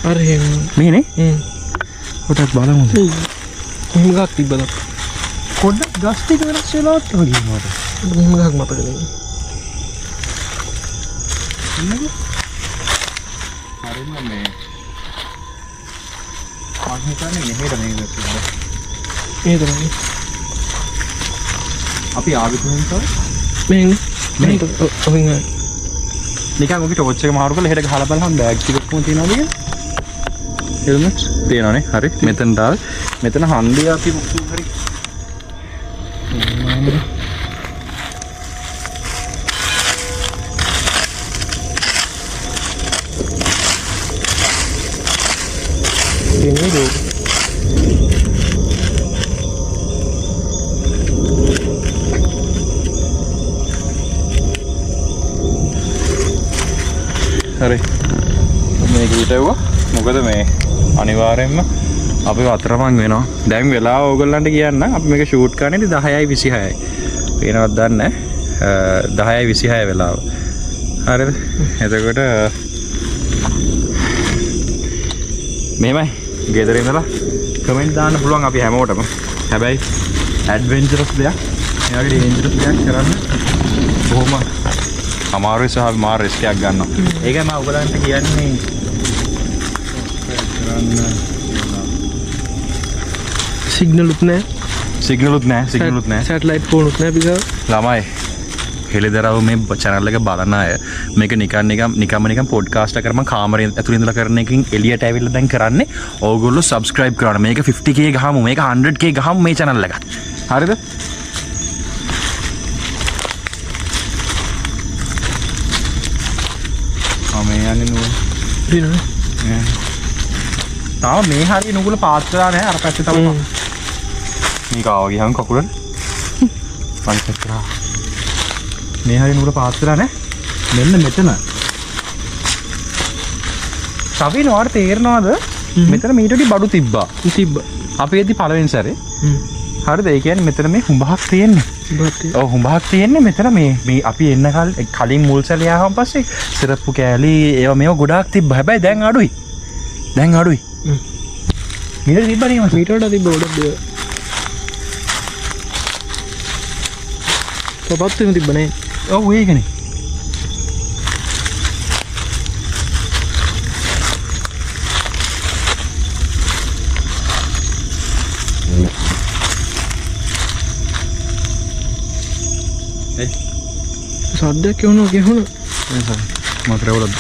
අර එහෙම මේනේ කොටක් බලමු එහෙම ගහක් තිබ්බද පොඩ්ඩක් ගස් ටික වෙනස් වෙලාවත් වගේ මට එහෙම ගහක් මතක නෑ හරිම මේ මම හිතන්නේ මෙහෙට මේ ගස් ඒ තමයි අපි ආවේ කොහෙන්ද මෙහෙන් ඔහින් නිකන් ඔගේ ටෝච් එක මාරු කරලා හෙට ගහලා බලන්න බෑග් ටික කොහොමද තියනවද කියලා හෙල්මට් තියනවනේ හරි මෙතන දාල් මෙතන හන්දිය අපි හරි එන්නේ දෝ හරි මේක හිටවුවා මොකද මේ අනිවාර්යෙන්ම අපි අතරමං වෙනවා දැන් වෙලාව ඕගොල්ලන්ට කියන්න අපි මේක ෂූට් කරන්නේ 10:26යි වෙනවත් දන්නේ 10:26 වෙලාව හරිද එතකොට මෙහෙමයි ගෙදර ඉඳලා කමෙන්ට් දාන්න පුළුවන් අපි හැමෝටම හැබැයි ඇඩ්වෙන්චරස් දෙයක් මේ වගේ ඩේන්ජරස් දෙයක් කරන්න බොහොම අමාරුයි සහ මාර රිස්ක් එකක් ගන්නවා. ඒකයි මම ඔයගලන්ට කියන්නේ සිග්නලුත් නෑ සිග්නලුත් නෑ සැටලයිට් ෆෝනුත් නෑ බිකව ළමයි හෙළිදරව් මේ channel එක බලන අය මේක නිකන් පොඩ්කාස්ට් එක කරම කාමරේ ඇතුළේ ඉඳලා කරන එකකින් එළියට ඇවිල්ලා දැන් කරන්නේ ඕගොල්ලෝ subscribe කරන්න මේක 50k ගහමු මේක 100k ගහමු මේ channel එකට හරිද මේ යන්නේ නුගුල තාම මේ හරිය නුගුල පාත් වෙලා නැහැ අර පැත්තේ තමයි මේක ආව ගියන් කකුලට පන්සත් කරා මේ හරිය නුගුල පාත් වෙලා නැහැ මෙන්න මෙතන සවින වාට තේරෙනවද මෙතන මීටරේ බඩු තිබ්බා අපි එද්දි පළවෙනි සැරේ හරිද ඒ කියන්නේ මෙතන මේ හුඹහක් තියෙන්නේ ඔව් හුඹහක් තියෙන්නේ මෙතන මේ අපි එන්න කලින් මුල් සැලේ ආවම පස්සේ සිරප්පු කෑලි ඒවා මේවා ගොඩාක් තිබ්බා හැබැයි දැන් අඩුයි මීටර තිබ්බා නේ මීටරට තිබ්බ ගොඩක් දේවල් තවත් වෙන තිබ්බ නේ ඔව් ඒකනේ සද්දයක් එවනවා කියහුණා මම කරවලද